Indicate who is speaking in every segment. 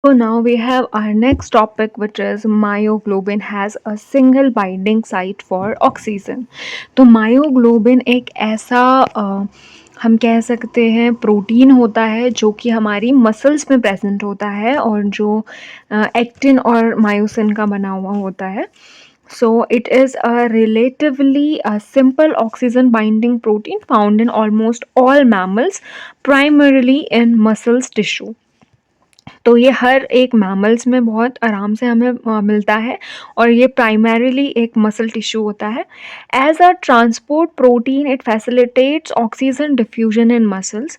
Speaker 1: So now we have our next topic, which is myoglobin has a single binding site for oxygen. तो myoglobin एक ऐसा हम कह सकते हैं प्रोटीन होता है जो कि हमारी मसल्स में प्रेजेंट होता है और जो एक्टिन और मायोसिन का बना हुआ होता है. So it is a relatively simple oxygen binding protein found in almost all mammals, primarily in muscles tissue. तो ये हर एक मैमल्स में बहुत आराम से हमें मिलता है और ये प्राइमरीली एक मसल टिश्यू होता है. As a transport protein it facilitates oxygen diffusion in muscles.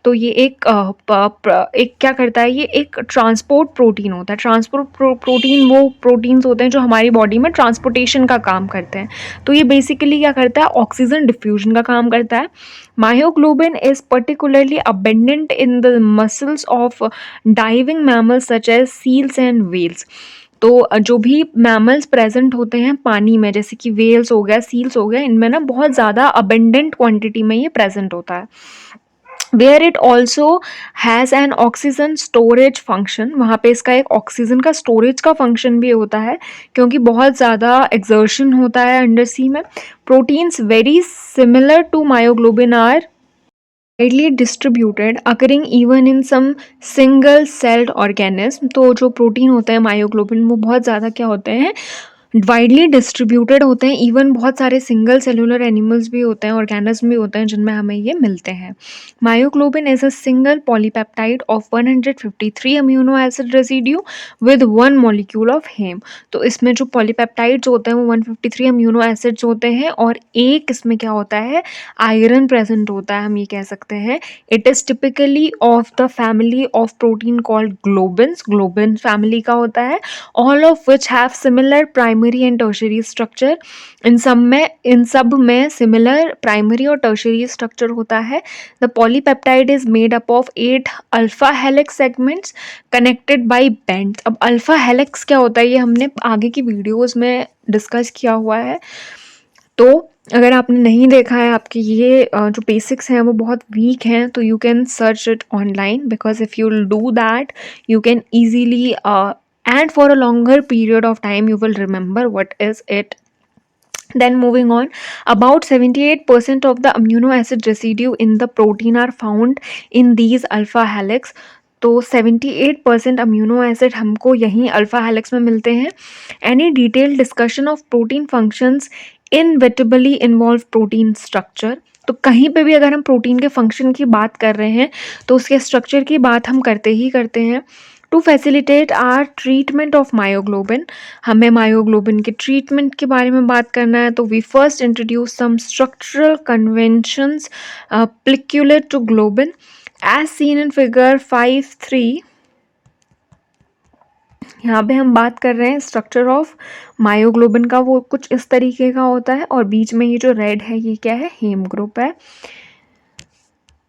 Speaker 1: तो ये एक क्या करता है, ये एक ट्रांसपोर्ट प्रोटीन होता है. ट्रांसपोर्ट प्रोटीन वो प्रोटीन्स होते हैं जो हमारी बॉडी में ट्रांसपोर्टेशन का काम करते हैं. तो ये बेसिकली क्या करता है, ऑक्सीजन डिफ्यूजन का काम करता है. Myoglobin is particularly abundant in the muscles of diving mammals such as seals and whales. तो जो भी मैमल्स प्रेजेंट होते हैं पानी में, जैसे कि वेल्स हो गया, सील्स हो गया, इनमें ना बहुत ज़्यादा अबेंडेंट क्वांटिटी में ये प्रेजेंट होता है. Where it also has an oxygen storage function. वहाँ पे इसका एक ऑक्सीजन का स्टोरेज का फंक्शन भी होता है क्योंकि बहुत ज़्यादा एक्सर्शन होता है अंडर सी में. Proteins very similar to myoglobin are widely distributed occurring even in some single celled organism. तो जो प्रोटीन होते हैं मायोग्लोबिन वो बहुत ज़्यादा क्या होते हैं, वाइडली डिस्ट्रीब्यूटेड होते हैं. इवन बहुत सारे सिंगल सेलुलर एनिमल्स भी होते हैं, ऑर्गेनिज्म भी होते हैं जिनमें हमें ये मिलते हैं. Myoglobin is a single polypeptide of 153 amino acid residue with one molecule of heme. तो इसमें जो पॉलीपेप्टाइड्स होते हैं वो 153 अम्यूनो एसिड्स होते हैं और एक इसमें क्या होता है, आयरन प्रेजेंट होता है, हम ये कह सकते हैं. It is typically of the family of protein called globins. Globin family का होता है. All of which have similar primary and tertiary structure. इन सब में सिमिलर प्राइमरी और टर्शरी स्ट्रक्चर होता है. The polypeptide is made up of 8 alpha helix segments connected by bends. अब अल्फा हेलिक्स क्या होता है ये हमने आगे की वीडियोस में डिस्कस किया हुआ है. तो अगर आपने नहीं देखा है, आपके ये जो बेसिक्स हैं वो बहुत वीक हैं, तो you can search it online because if you will do that you can easily and for a longer period of time you will remember what is it. Then moving on, about 78% of the amino acid residue in the protein are found in these alpha helix. तो 78% amino acid हमको यहीं alpha helix में मिलते हैं. Any detail discussion of protein functions inevitably involve protein structure. तो कहीं पे भी अगर हम प्रोटीन के फंक्शन की बात कर रहे हैं तो उसके स्ट्रक्चर की बात हम करते ही करते हैं. To facilitate our treatment of myoglobin, हमें मायोग्लोबिन के ट्रीटमेंट के बारे में बात करना है. तो we first introduce some structural conventions peculiar to globin as seen in figure 5.3. यहाँ पे हम बात कर रहे हैं स्ट्रक्चर ऑफ मायोग्लोबिन का. वो कुछ इस तरीके का होता है और बीच में ये जो रेड है ये क्या है, हेम ग्रुप है.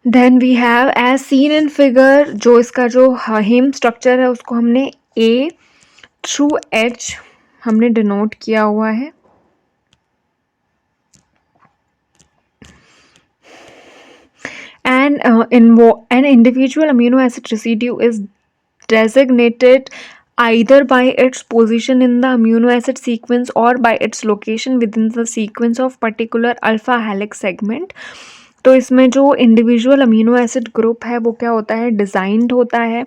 Speaker 1: Then we have as seen in figure, जो इसका जो हेम स्ट्रक्चर है उसको हमने ए थ्रू एच हमने डिनोट किया हुआ है. And an individual amino acid residue is designated either by its position in the amino acid sequence or by its location within the sequence of particular alpha helix segment. तो इसमें जो individual amino acid group है वो क्या होता है, designed होता है.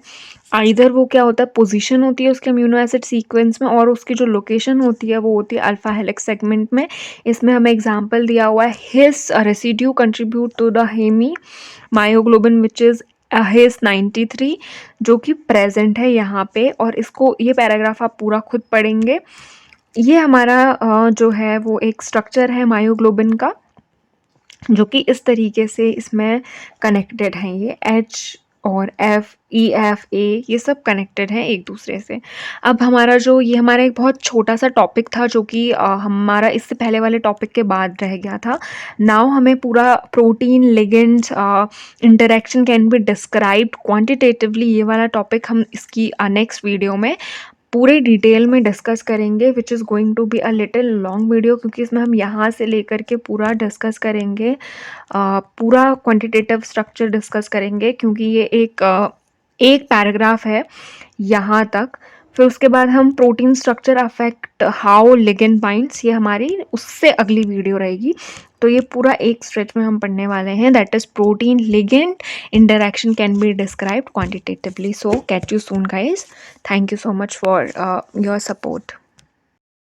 Speaker 1: आइदर वो क्या होता है, पोजीशन होती है उसके अमीनो एसिड सीक्वेंस में और उसकी जो लोकेशन होती है वो होती है अल्फा हेलिक्स सेगमेंट में. इसमें हमें एग्जांपल दिया हुआ है, His residue contribute to the haem myoglobin which is His 93, जो कि प्रेजेंट है यहाँ पे. और इसको ये पैराग्राफ आप पूरा खुद पढ़ेंगे. ये हमारा जो है वो एक स्ट्रक्चर है मायोग्लोबिन का जो कि इस तरीके से इसमें कनेक्टेड हैं. ये एच और एफ, ई एफ ए, ये सब कनेक्टेड हैं एक दूसरे से. अब हमारा जो ये हमारा एक बहुत छोटा सा टॉपिक था जो कि हमारा इससे पहले वाले टॉपिक के बाद रह गया था. नाउ हमें पूरा protein ligands interaction can be described quantitatively, ये वाला टॉपिक हम इसकी नेक्स्ट वीडियो में पूरे डिटेल में डिस्कस करेंगे, which is going to be a little long video क्योंकि इसमें हम यहाँ से लेकर के पूरा डिस्कस करेंगे, पूरा क्वांटिटेटिव स्ट्रक्चर डिस्कस करेंगे क्योंकि ये एक एक पैराग्राफ है यहाँ तक। फिर उसके बाद हम protein structure affect how ligand binds, ये हमारी उससे अगली वीडियो रहेगी। तो ये पूरा एक स्ट्रेच में हम पढ़ने वाले हैं, that is protein ligand interaction can be described quantitatively. So catch you soon guys, thank you so much for your support.